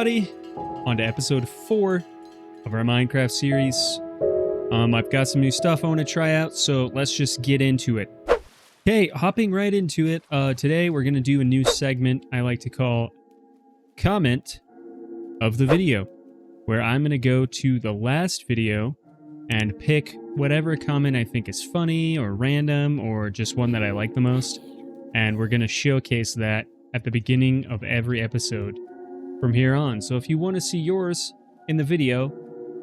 everybody. On to episode 4 of our Minecraft series. I've got some new stuff I want to try out, so let's just get into it. Okay, hopping right into it. Today we're going to do a new segment I like to call Comment of the Video, where I'm going to go to the last video and pick whatever comment I think is funny or random or just one that I like the most, and we're going to showcase that at the beginning of every episode from here on. So if you want to see yours in the video,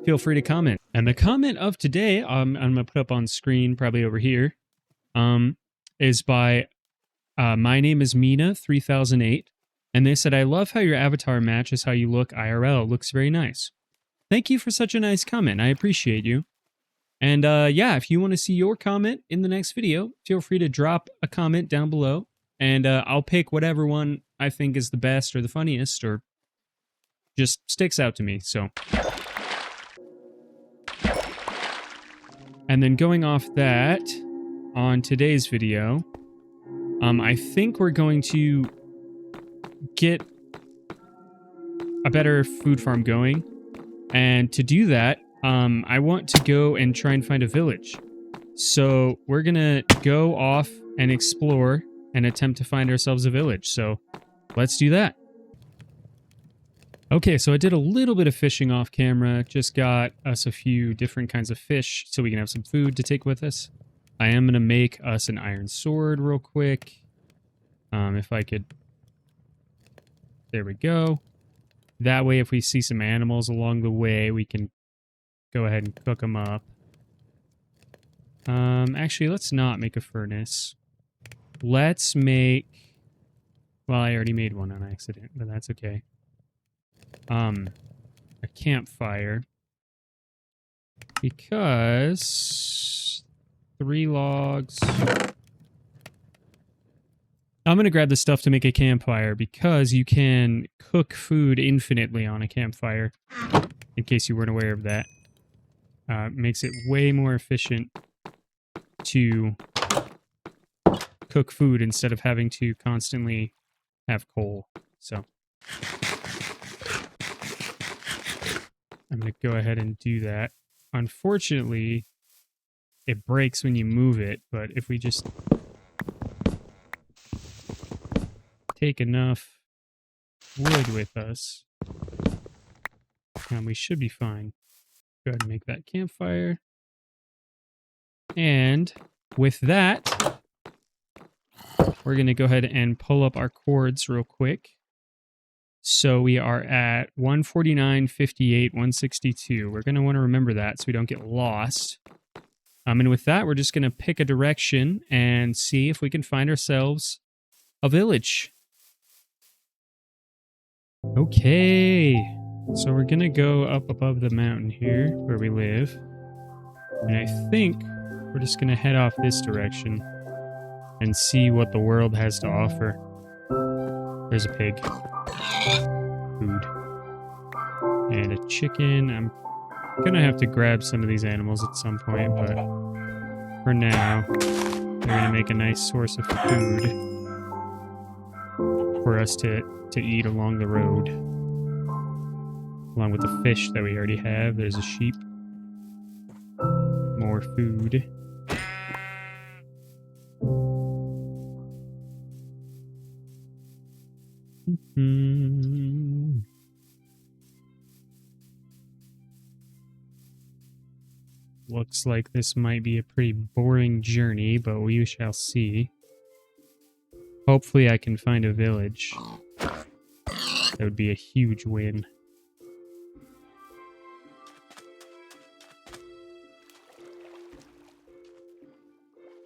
feel free to comment. And the comment of today, I'm going to put up on screen, probably over here, is by My Name is Mina 3008. And they said, I love how your avatar matches how you look IRL. It looks very nice. Thank you for such a nice comment. I appreciate you. And yeah, if you want to see your comment in the next video, feel free to drop a comment down below. And I'll pick whatever one I think is the best or the funniest or just sticks out to me. So, and then going off that, on today's video, I think we're going to get a better food farm going. And to do that, I want to go and try and find a village. So we're going to go off and explore and attempt to find ourselves a village. So let's do that. Okay, so I did a little bit of fishing off camera. Just got us a few different kinds of fish so we can have some food to take with us. I am going to make us an iron sword real quick. If I could... There we go. That way, if we see some animals along the way, we can go ahead and cook them up. Actually, let's not make a furnace. Let's make... Well, I already made one on accident, but that's okay. A campfire. Because... 3 logs... I'm going to grab the stuff to make a campfire because you can cook food infinitely on a campfire. In case you weren't aware of that. Makes it way more efficient to cook food instead of having to constantly have coal. So I'm going to go ahead and do that. Unfortunately, it breaks when you move it, but if we just take enough wood with us, and we should be fine. Go ahead and make that campfire. And with that, we're going to go ahead and pull up our cords real quick. So we are at 149, 58, 162. We're going to want to remember that so we don't get lost. And with that, we're just going to pick a direction and see if we can find ourselves a village. Okay, so we're gonna go up above the mountain here where we live, and I think we're just gonna head off this direction and see what the world has to offer. There's a pig, food, and a chicken. I'm gonna have to grab some of these animals at some point, but for now, they're gonna make a nice source of food for us to eat along the road. Along with the fish that we already have. There's a sheep. More food. Looks like this might be a pretty boring journey, but we shall see. Hopefully I can find a village. That would be a huge win.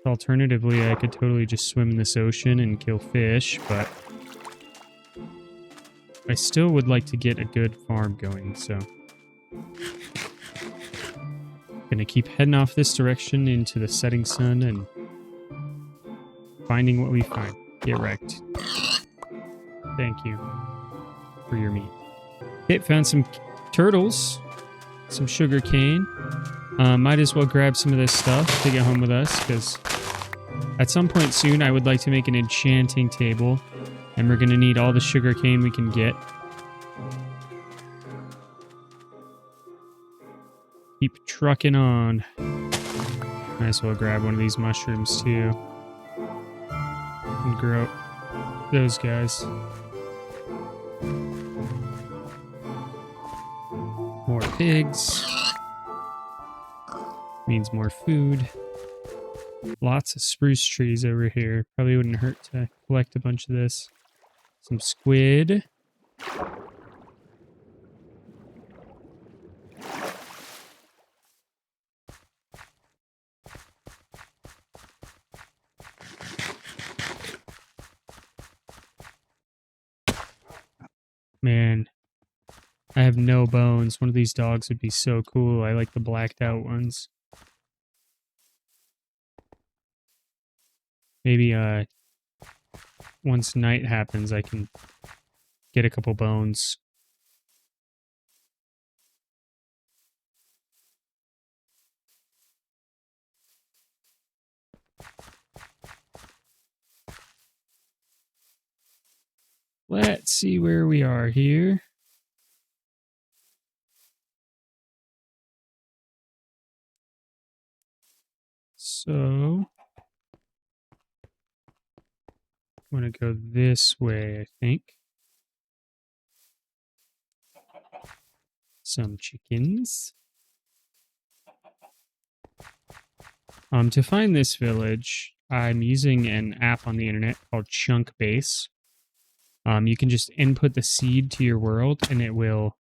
Alternatively, I could totally just swim in this ocean and kill fish, but I still would like to get a good farm going, so gonna keep heading off this direction into the setting sun and finding what we find. Get wrecked. Thank you for your meat. Okay, found some turtles, some sugar cane. Might as well grab some of this stuff to get home with us, because at some point soon I would like to make an enchanting table, and we're going to need all the sugar cane we can get. Keep trucking on. Might as well grab one of these mushrooms too. And grow those guys. More pigs. Means more food. Lots of spruce trees over here. Probably wouldn't hurt to collect a bunch of this. Some squid. Man, I have no bones. One of these dogs would be so cool. I like the blacked out ones. Maybe once night happens, I can get a couple bones. Let's see where we are here. So, I'm going to go this way, I think. Some chickens. To find this village, I'm using an app on the internet called Chunkbase. You can just input the seed to your world, and it will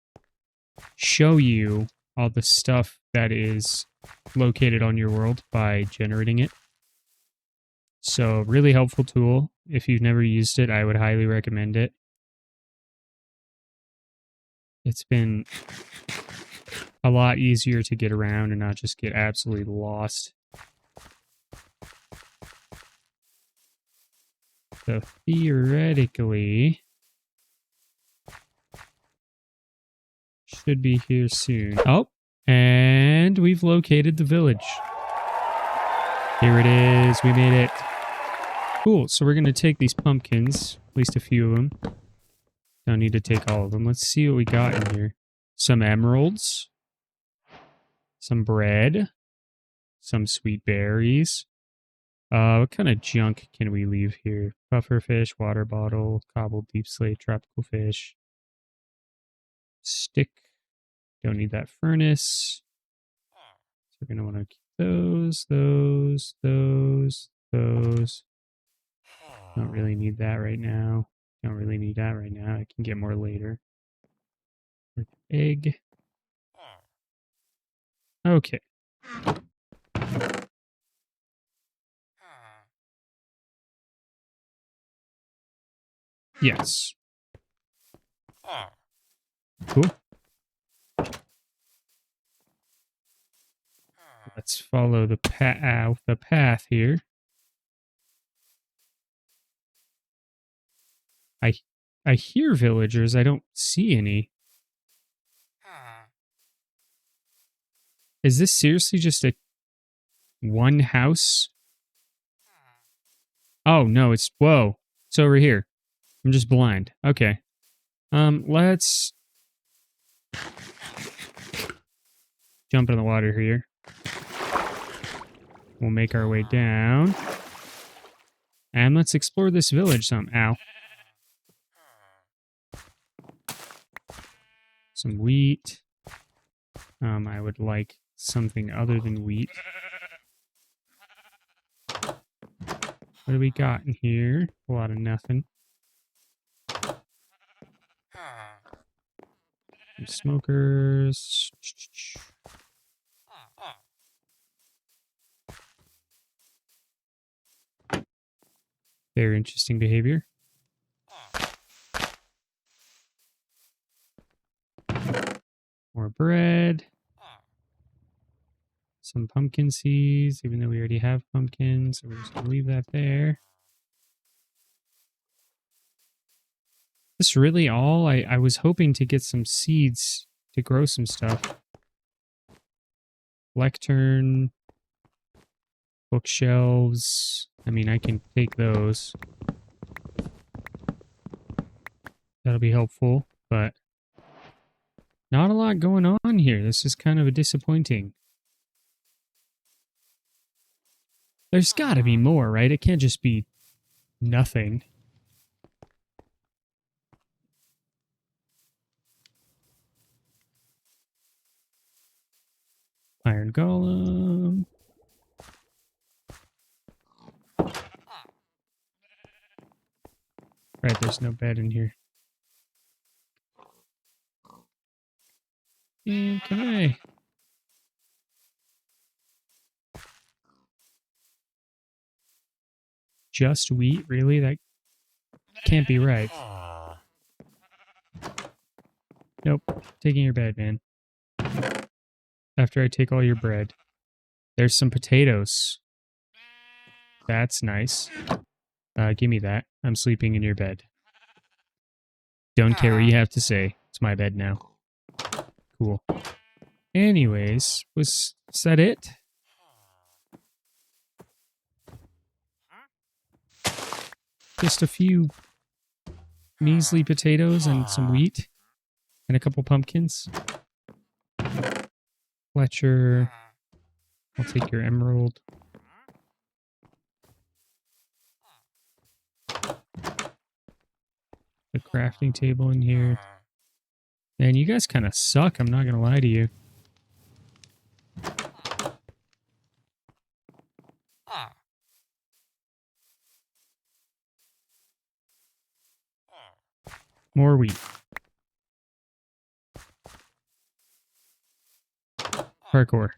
show you all the stuff that is located on your world by generating it. So, really helpful tool. If you've never used it, I would highly recommend it. It's been a lot easier to get around and not just get absolutely lost. So theoretically, should be here soon. Oh, and we've located the village. Here it is. We made it. Cool. So we're going to take these pumpkins, at least a few of them. Don't need to take all of them. Let's see what we got in here. Some emeralds. Some bread. Some sweet berries. What kind of junk can we leave here? Puffer fish, water bottle, cobbled deep slate, tropical fish. Stick. Don't need that furnace. So we're going to want to keep those. Don't really need that right now. Don't really need that right now. I can get more later. Egg. Okay. Yes. Cool. Let's follow the path here. I hear villagers. I don't see any. Is this seriously just a one house? Oh no, it's whoa. It's over here. I'm just blind. Okay. Let's jump in the water here. We'll make our way down. And let's explore this village some. Ow. Some wheat. I would like something other than wheat. What do we got in here? A lot of nothing. Some smokers. Very interesting behavior. More bread. Some pumpkin seeds, even though we already have pumpkins. So we're just going to leave that there. This really all? I was hoping to get some seeds to grow some stuff. Lectern. Bookshelves. I mean, I can take those. That'll be helpful, but Not a lot going on here. This is kind of a disappointing. There's got to be more, right? It can't just be nothing. Iron Golem. Right, there's no bed in here. And can I... Just wheat? Really? That can't be right. Nope. Taking your bed, man. After I take all your bread. There's some potatoes. That's nice. Give me that. I'm sleeping in your bed. Don't care what you have to say. It's my bed now. Cool. Anyways, is that it? Just a few measly potatoes and some wheat. And a couple pumpkins. Fletcher. I'll take your emerald. The crafting table in here. Man, you guys kind of suck, I'm not going to lie to you. More wheat. Parkour.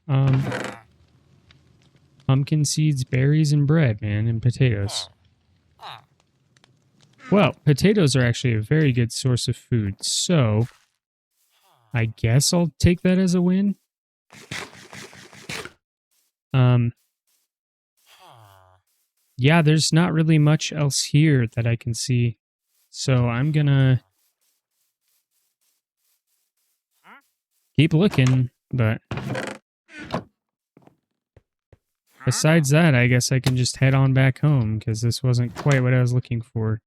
Pumpkin seeds, berries, and bread, man, and potatoes. Well, potatoes are actually a very good source of food, so I guess I'll take that as a win. Yeah, there's not really much else here that I can see, so I'm gonna keep looking, but besides that, I guess I can just head on back home, because this wasn't quite what I was looking for.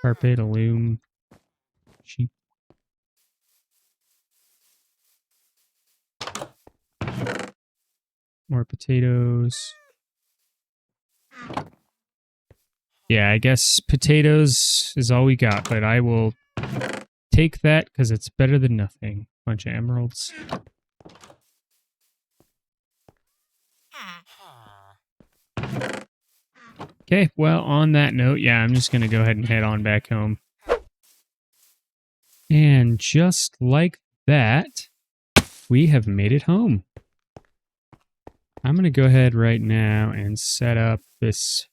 Carpet, a loom, sheep. More potatoes. Yeah, I guess potatoes is all we got, but I will take that because it's better than nothing. Bunch of emeralds. Okay, well, on that note, yeah, I'm just going to go ahead and head on back home. And just like that, we have made it home. I'm going to go ahead right now and set up this,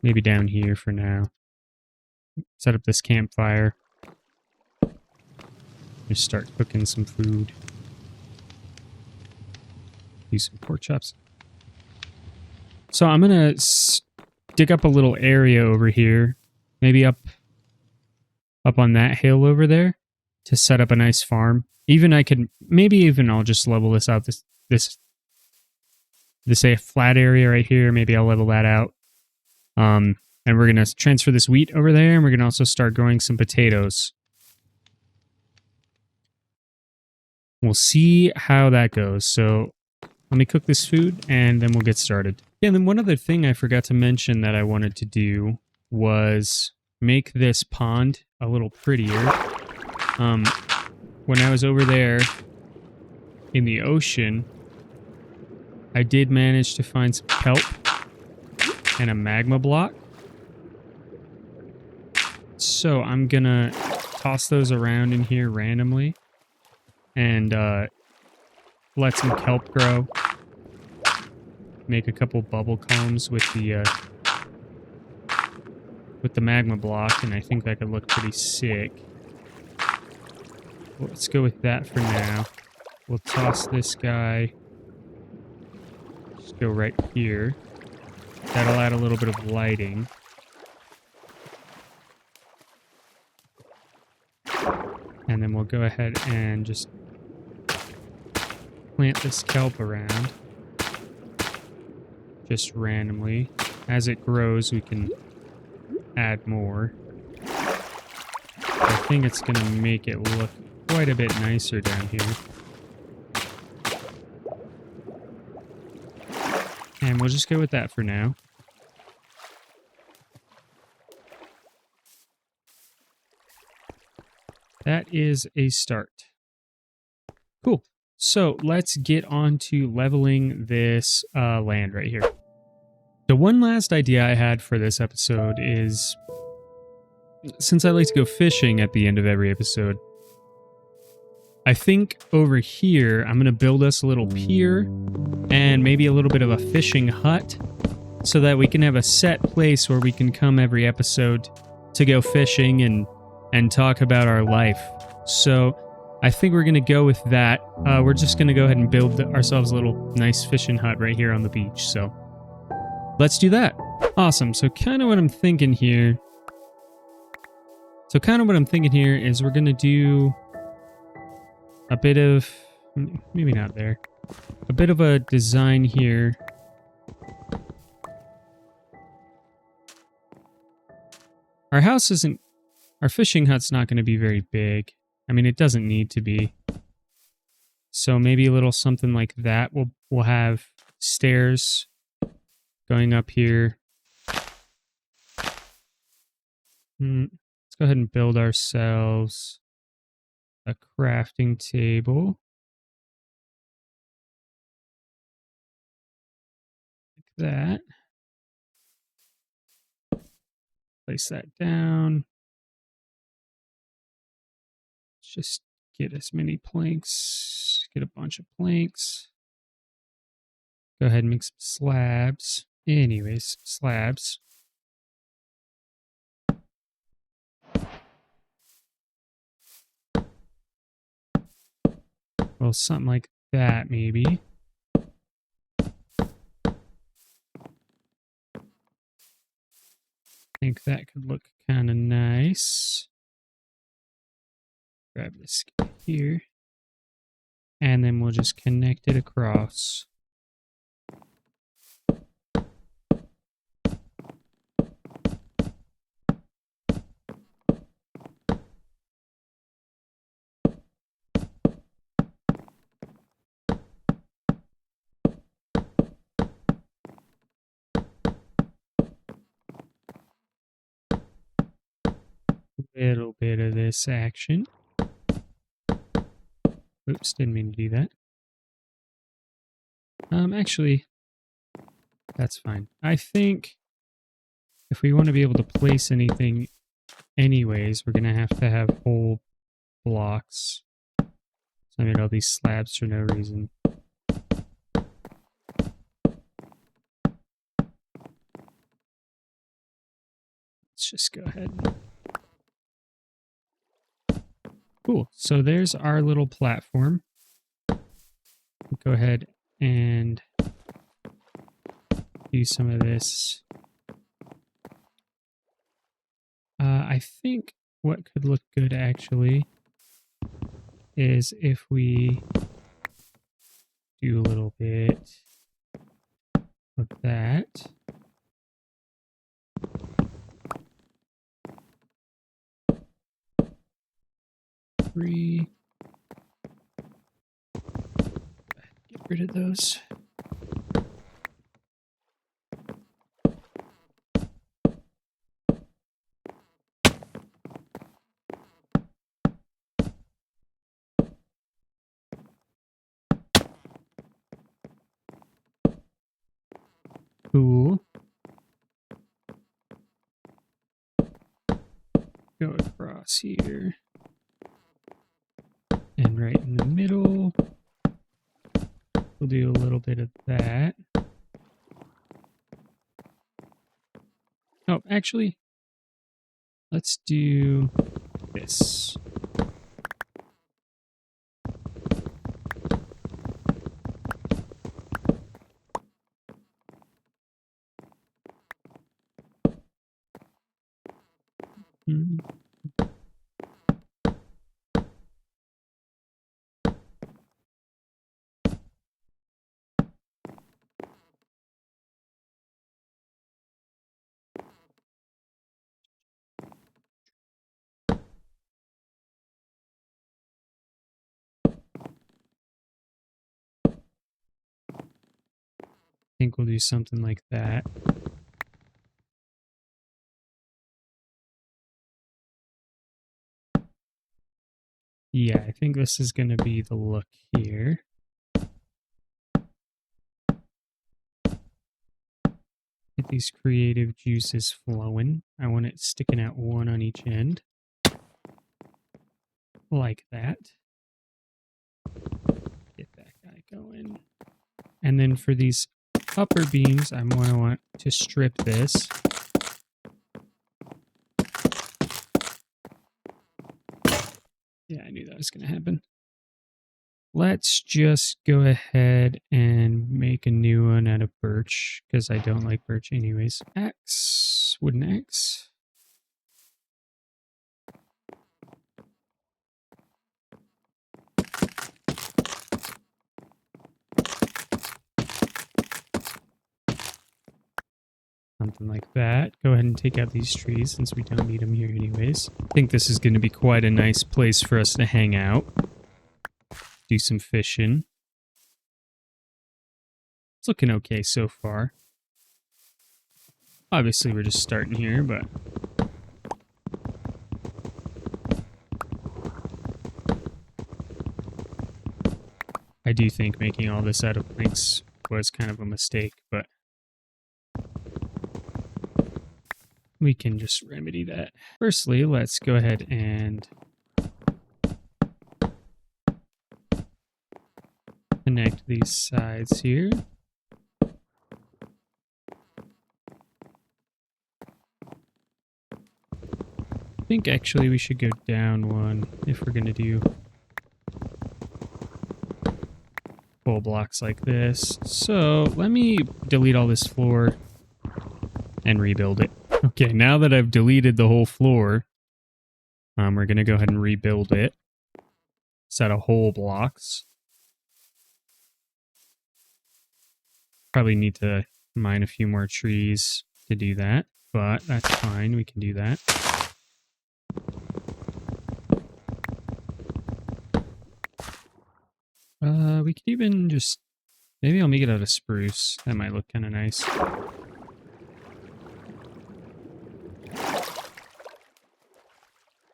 maybe down here for now. Set up this campfire. Just start cooking some food. Do some pork chops. So I'm going to dig up a little area over here. Maybe up on that hill over there to set up a nice farm. Even I could, maybe even I'll just level this out. This say a flat area right here. Maybe I'll level that out. And we're going to transfer this wheat over there, and we're going to also start growing some potatoes. We'll see how that goes. So let me cook this food, and then we'll get started. Yeah, and then one other thing I forgot to mention that I wanted to do was make this pond a little prettier. When I was over there in the ocean, I did manage to find some kelp and a magma block. So I'm gonna toss those around in here randomly and let some kelp grow. Make a couple bubble combs with the magma block, and I think that could look pretty sick. Well, let's go with that for now. We'll toss this guy. Just go right here. That'll add a little bit of lighting. And then we'll go ahead and just plant this kelp around. Just randomly. As it grows, we can add more. I think it's going to make it look quite a bit nicer down here. And we'll just go with that for now. That is a start. Cool. So let's get on to leveling this land right here. The one last idea I had for this episode is, since I like to go fishing at the end of every episode, I think over here I'm going to build us a little pier and maybe a little bit of a fishing hut so that we can have a set place where we can come every episode to go fishing and talk about our life. So I think we're going to go with that. We're just going to go ahead and build ourselves a little nice fishing hut right here on the beach. So let's do that. Awesome. So kind of what I'm thinking here. Is we're going to do a bit of, maybe not there, a bit of a design here. Our fishing hut's not going to be very big. I mean, it doesn't need to be. So maybe a little something like that. We'll have stairs going up here. Let's go ahead and build ourselves a crafting table. Like that. Place that down. Let's just get as many planks. Get a bunch of planks. Go ahead and make some slabs. Anyways, slabs. Well, something like that, maybe. I think that could look kind of nice. Grab this here. And then we'll just connect it across. Little bit of this action. Oops, didn't mean to do that. Actually, that's fine. I think if we want to be able to place anything anyways, we're going to have whole blocks. So I made all these slabs for no reason. Let's just go ahead. Cool. So there's our little platform. Go ahead and do some of this. I think what could look good actually is if we do a little bit of that. Get rid of those. Cool. Go across here. And right in the middle, we'll do a little bit of that. Oh, actually, let's do this. think we'll do something like that. Yeah, I think this is going to be the look here. Get these creative juices flowing. I want it sticking out one on each end. Like that. Get that guy going. And then for these upper beams, I want to strip this. Yeah, I knew that was going to happen. Let's just go ahead and make a new one out of birch, because I don't like birch anyways. Axe, wooden axe. Something like that. Go ahead and take out these trees since we don't need them here anyways. I think this is going to be quite a nice place for us to hang out. Do some fishing. It's looking okay so far. Obviously, we're just starting here, but... I do think making all this out of planks was kind of a mistake, but... we can just remedy that. Firstly, let's go ahead and connect these sides here. I think actually we should go down one if we're going to do full blocks like this. So let me delete all this floor and rebuild it. Okay, now that I've deleted the whole floor, we're going to go ahead and rebuild it. Set of whole blocks. Probably need to mine a few more trees to do that, but that's fine. We can do that. We could even just... maybe I'll make it out of spruce. That might look kind of nice.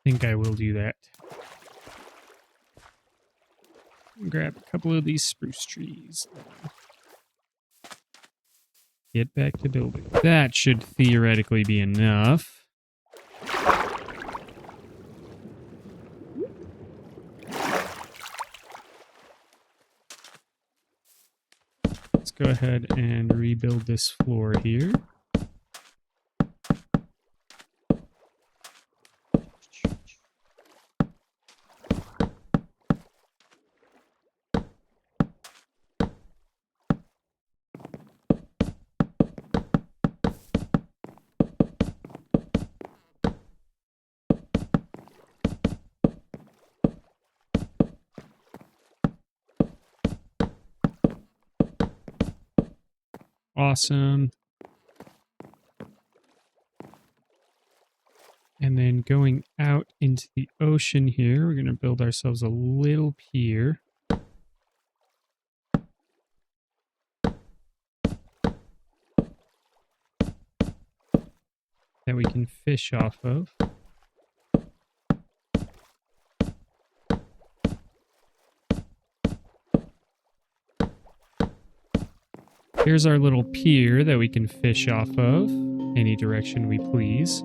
I think I will do that. Grab a couple of these spruce trees. Get back to building. That should theoretically be enough. Let's go ahead and rebuild this floor here. Awesome. And then going out into the ocean here, we're going to build ourselves a little pier. That we can fish off of. Here's our little pier that we can fish off of any direction we please.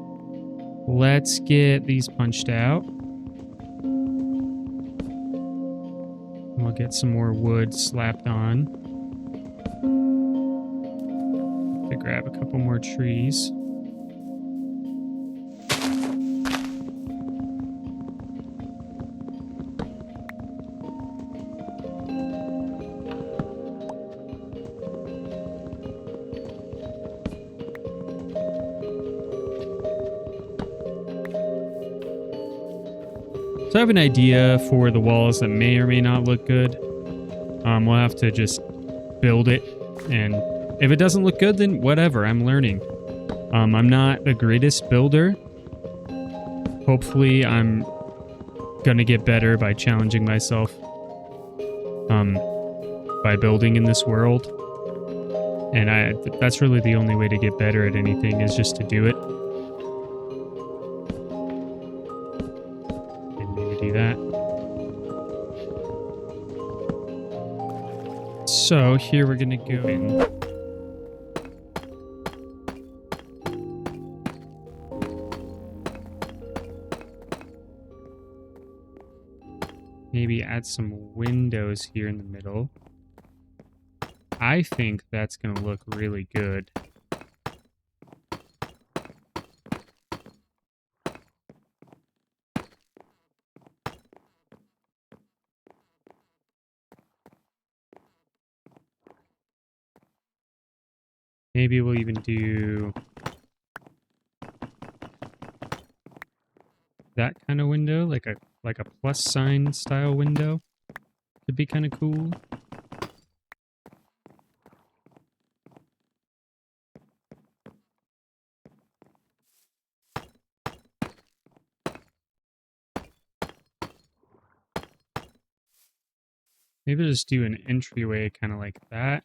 Let's get these punched out. We'll get some more wood slapped on. To grab a couple more trees. So I have an idea for the walls that may or may not look good. We'll have to just build it, and if it doesn't look good, then whatever, I'm learning. I'm not the greatest builder. Hopefully I'm gonna get better by challenging myself by building in this world. And that's really the only way to get better at anything is just to do it. And maybe do that. So here we're going to go in. Maybe add some windows here in the middle. I think that's going to look really good. Maybe we'll even do that kind of window, like a plus sign style window. Could be kind of cool. Maybe I'll just do an entryway kind of like that.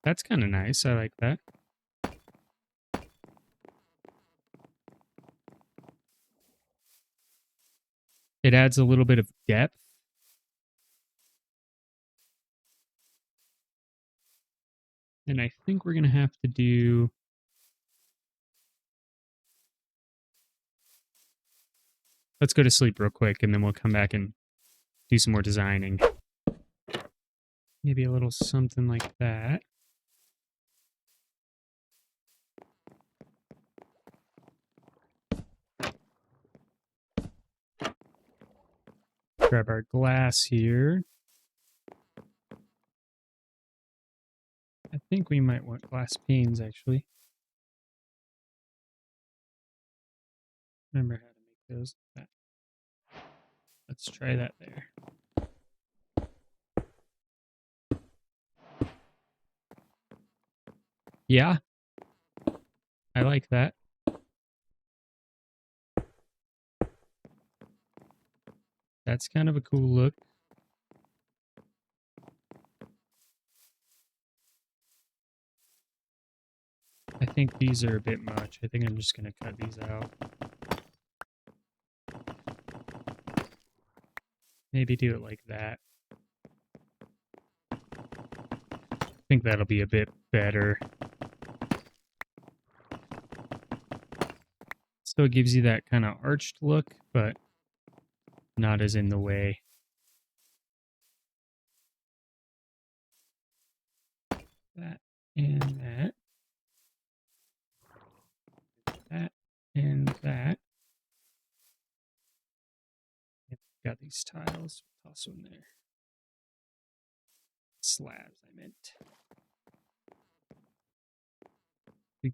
That's kind of nice. I like that. It adds a little bit of depth. And I think we're going to have to do... Let's go to sleep real quick, and then we'll come back and do some more designing. Maybe a little something like that. Grab our glass here. I think we might want glass panes, actually. Remember how to make those like that. Let's try that there. Yeah. I like that. That's kind of a cool look. I think these are a bit much. I think I'm just going to cut these out. Maybe do it like that. I think that'll be a bit better. Still gives you that kind of arched look, but not as in the way. That and that. That and that. Got these tiles. Toss them there. Slabs, I meant. We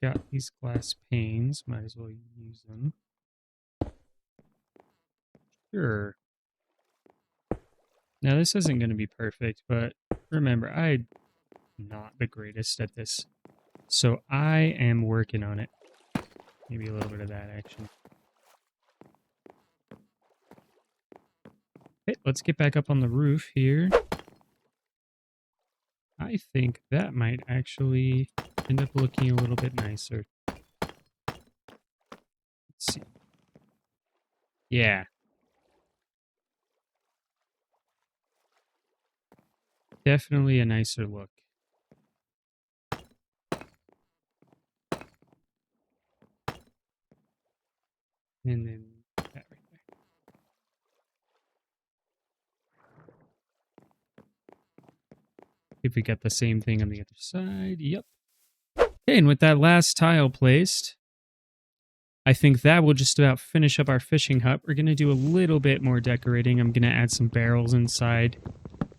got these glass panes. Might as well use them. Sure. Now, this isn't going to be perfect, but remember, I'm not the greatest at this. So I am working on it. Maybe a little bit of that action. Okay, let's get back up on the roof here. I think that might actually end up looking a little bit nicer. Let's see. Yeah. Definitely a nicer look. And then that right there. If we got the same thing on the other side. Yep. Okay, and with that last tile placed, I think that will just about finish up our fishing hut. We're going to do a little bit more decorating. I'm going to add some barrels inside.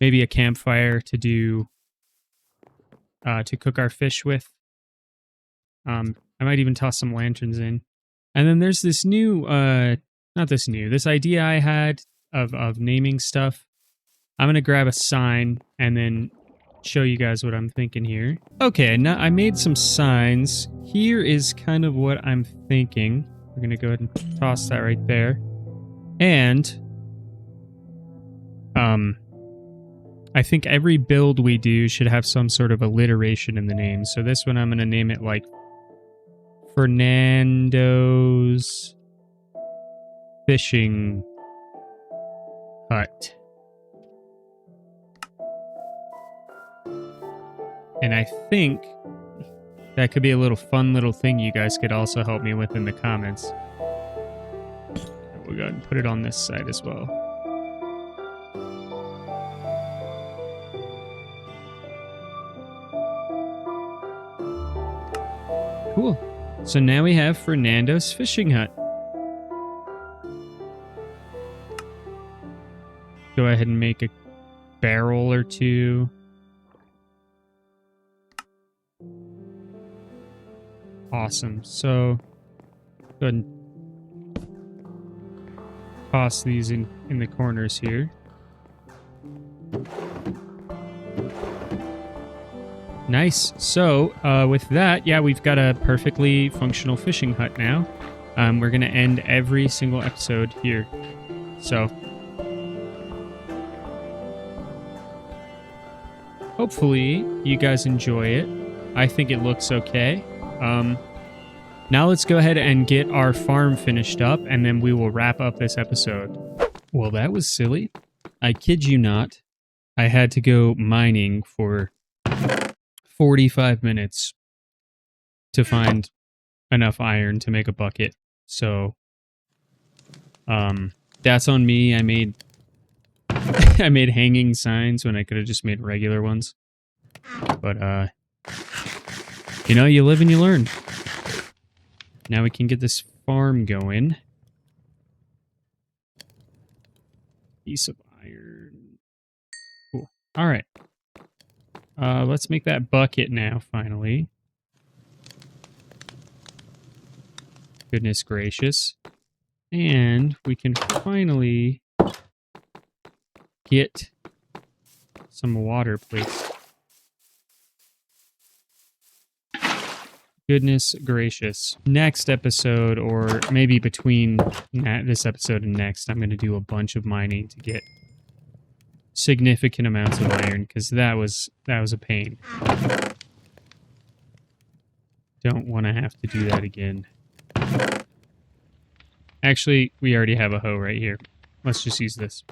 Maybe a campfire to do... to cook our fish with. I might even toss some lanterns in. And then there's this new... this idea I had of naming stuff. I'm going to grab a sign and then show you guys what I'm thinking here. Okay, now I made some signs. Here is kind of what I'm thinking. We're going to go ahead and toss that right there. And I think every build we do should have some sort of alliteration in the name. So this one I'm going to name it like Fernando's Fishing Hut. And I think that could be a little fun little thing you guys could also help me with in the comments. We'll go ahead and put it on this side as well. Cool. So now we have Fernando's Fishing Hut. Go ahead and make a barrel or two. Awesome. So go ahead and toss these in the corners here. Nice. So with that, yeah, we've got a perfectly functional fishing hut now. We're going to end every single episode here. So hopefully you guys enjoy it. I think it looks okay. Now let's go ahead and get our farm finished up, and then we will wrap up this episode. Well, that was silly. I kid you not. I had to go mining for 45 minutes to find enough iron to make a bucket. So, that's on me. I made I made hanging signs when I could have just made regular ones. But, you know, you live and you learn. Now we can get this farm going. Piece of iron. Cool. All right. Let's make that bucket now, finally. Goodness gracious. And we can finally get some water placed. Goodness gracious. Next episode, or maybe between this episode and next, I'm going to do a bunch of mining to get significant amounts of iron, because that was a pain. Don't want to have to do that again. Actually, we already have a hoe right here. Let's just use this.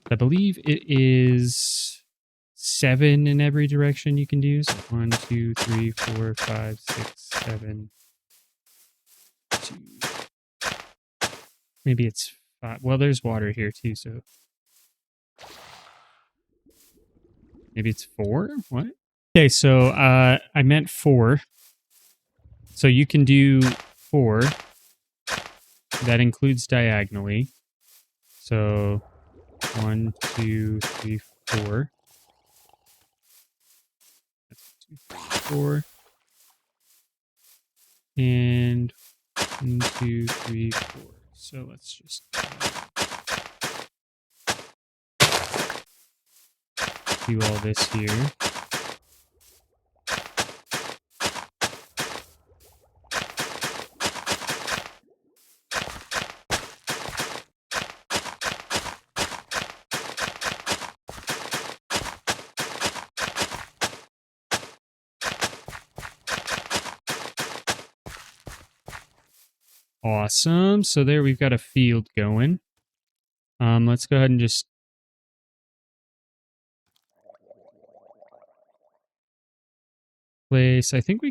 I believe it is 7 in every direction you can use. 1, 2, 3, 4, 5, 6, 7. 2. Maybe it's 5. Well, there's water here too, so maybe it's 4. What? Okay, so I meant 4. So you can do 4. That includes diagonally. So 1, 2, 3, 4. 4 and 1, 2, 3, 4. So let's just do all this here. Awesome. So there we've got a field going. Let's go ahead and just place. I think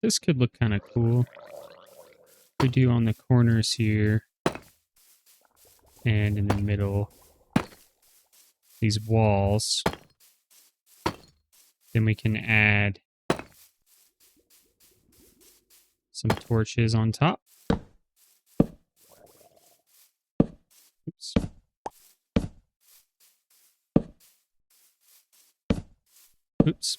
this could look kind of cool. We do on the corners here and in the middle, these walls. Then we can add some torches on top. Oops. Oops.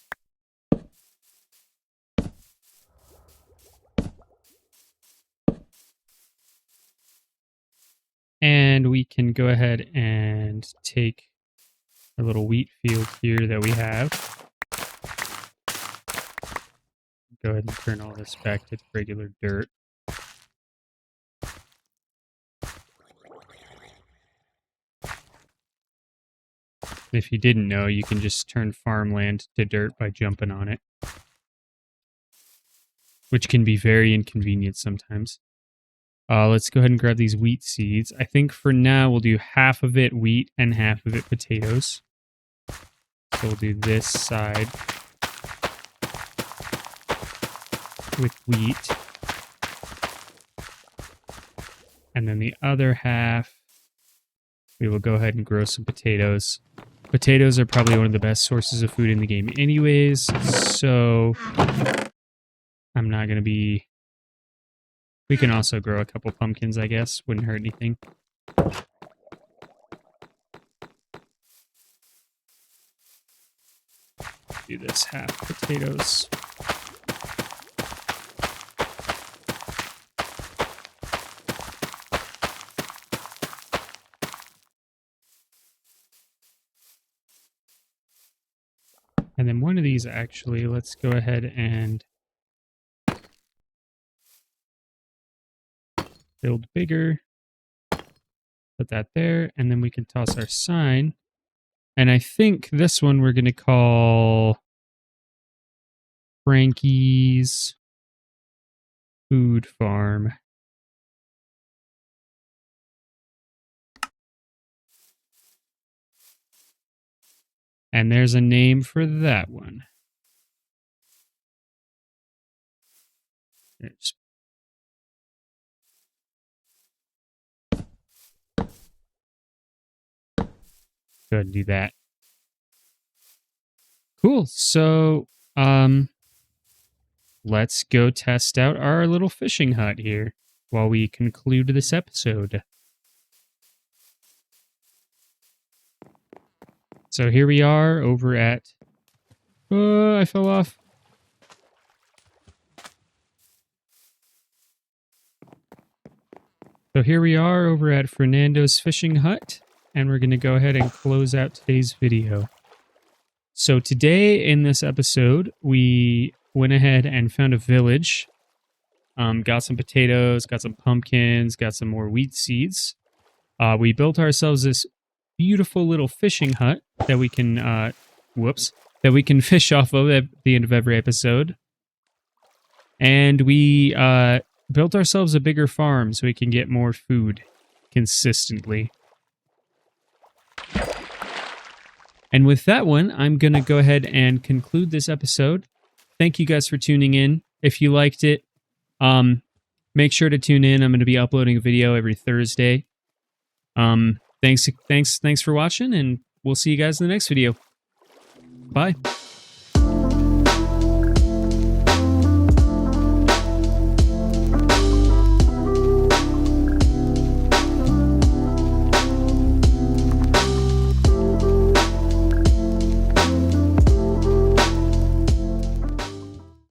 And we can go ahead and take our little wheat field here that we have. Go ahead and turn all this back to regular dirt. If you didn't know, you can just turn farmland to dirt by jumping on it, which can be very inconvenient sometimes. Let's go ahead and grab these wheat seeds. I think for now we'll do half of it wheat and half of it potatoes. So we'll do this side with wheat. And then the other half, we will go ahead and grow some potatoes. Potatoes are probably one of the best sources of food in the game anyways, so I'm not going to be... We can also grow a couple pumpkins, I guess. Wouldn't hurt anything. Do this half potatoes. And then one of these, actually, let's go ahead and build bigger. Put that there, and then we can toss our sign. And I think this one we're going to call Frankie's Food Farm. And there's a name for that one. There's go ahead and do that. Cool. So, let's go test out our little fishing hut here while we conclude this episode. So here we are over at... Oh, I fell off. So here we are over at Fernando's Fishing Hut, and we're going to go ahead and close out today's video. So today in this episode, we went ahead and found a village, got some potatoes, got some pumpkins, got some more wheat seeds. We built ourselves this beautiful little fishing hut that we can, that we can fish off of at the end of every episode. And we built ourselves a bigger farm so we can get more food consistently. And with that one, I'm going to go ahead and conclude this episode. Thank you guys for tuning in. If you liked it, make sure to tune in. I'm going to be uploading a video every Thursday. Thanks for watching, and we'll see you guys in the next video. Bye.